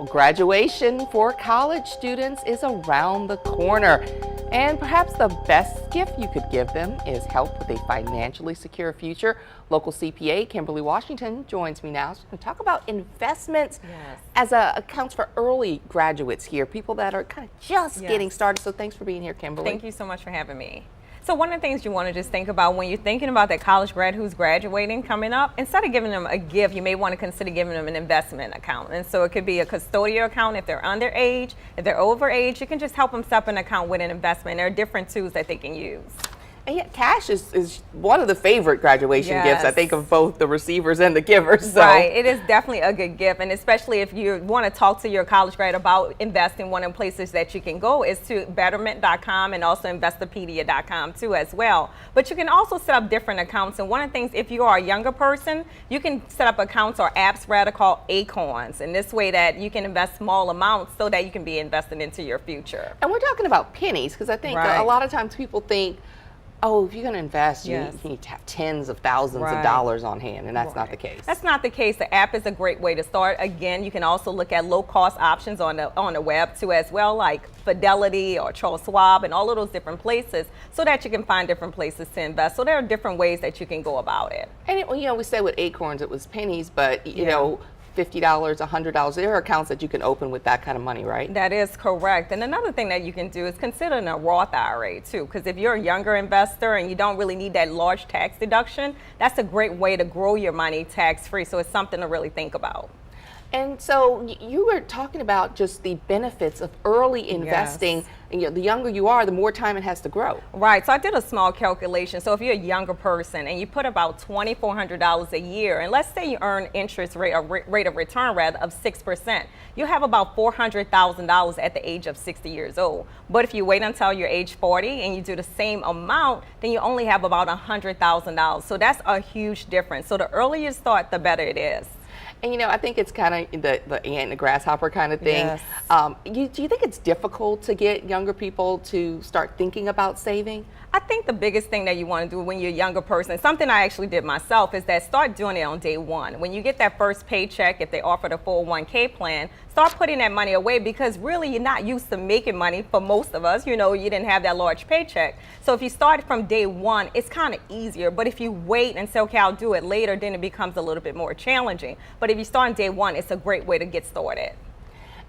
Well, graduation for college students is around the corner. And perhaps the best gift you could give them is help with a financially secure future. Local CPA Kimberly Washington joins me now to talk about investments as accounts for early graduates here, people that are kind of just getting started. So thanks for being here, Kimberly. Thank you so much for having me. So one of the things you want to just think about when you're thinking about that college grad who's graduating coming up, instead of giving them a gift, you may want to consider giving them an investment account. And so it could be a custodial account if they're underage. If they're overage, you can just help them set up an account with an investment. There are different tools that they can use. And yet cash is one of the favorite graduation gifts, I think, of both the receivers and the givers. So. Right, it is definitely a good gift, and especially if you want to talk to your college grad about investing, one of the places that you can go is to betterment.com and also investopedia.com too as well. But you can also set up different accounts, and one of the things, if you are a younger person, you can set up accounts or apps rather called Acorns, and this way that you can invest small amounts so that you can be invested into your future. And we're talking about pennies, because I think a lot of times people think, oh, if you're going to invest, you need to have tens of thousands of dollars on hand, and that's not the case. That's not the case. The app is a great way to start. Again, you can also look at low-cost options on the web too as well, like Fidelity or Charles Schwab and all of those different places, so that you can find different places to invest. So there are different ways that you can go about it. And we say with Acorns it was pennies, but you know, $50, $100, there are accounts that you can open with that kind of money, right? That is correct. And another thing that you can do is consider a Roth IRA too, because if you're a younger investor and you don't really need that large tax deduction, that's a great way to grow your money tax-free. So it's something to really think about. And so you were talking about just the benefits of early investing. And the younger you are, the more time it has to grow. Right. So I did a small calculation. So if you're a younger person and you put about $2,400 a year, and let's say you earn interest rate or rate of return rather of 6%, you have about $400,000 at the age of 60 years old. But if you wait until you're age 40 and you do the same amount, then you only have about $100,000. So that's a huge difference. So the earlier you start, the better it is. And I think it's kind of the ant and the grasshopper kind of thing. Do you think it's difficult to get younger people to start thinking about saving? I think the biggest thing that you want to do when you're a younger person, something I actually did myself, is that start doing it on day one. When you get that first paycheck, if they offer the 401k plan, start putting that money away, because really you're not used to making money for most of us. You didn't have that large paycheck. So if you start from day one, it's kind of easier. But if you wait and say, okay, I'll do it later, then it becomes a little bit more challenging. But if you start on day one, it's a great way to get started.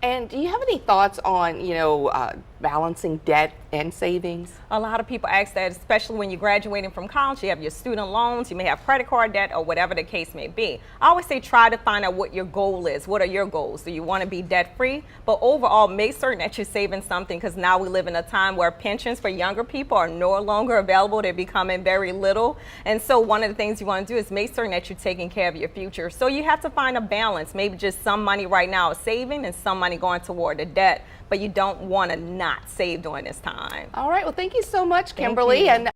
And do you have any thoughts on, balancing debt and savings? A lot of people ask that, especially when you're graduating from college. You have your student loans, you may have credit card debt, or whatever the case may be. I always say try to find out what your goal is. What are your goals? Do you want to be debt free? But overall, make certain that you're saving something, because now we live in a time where pensions for younger people are no longer available. They're becoming very little. And so one of the things you want to do is make certain that you're taking care of your future. So you have to find a balance. Maybe just some money right now is saving and some money going toward the debt, but you don't want to not save during this time. All right. Well, thank you so much, Kimberly. And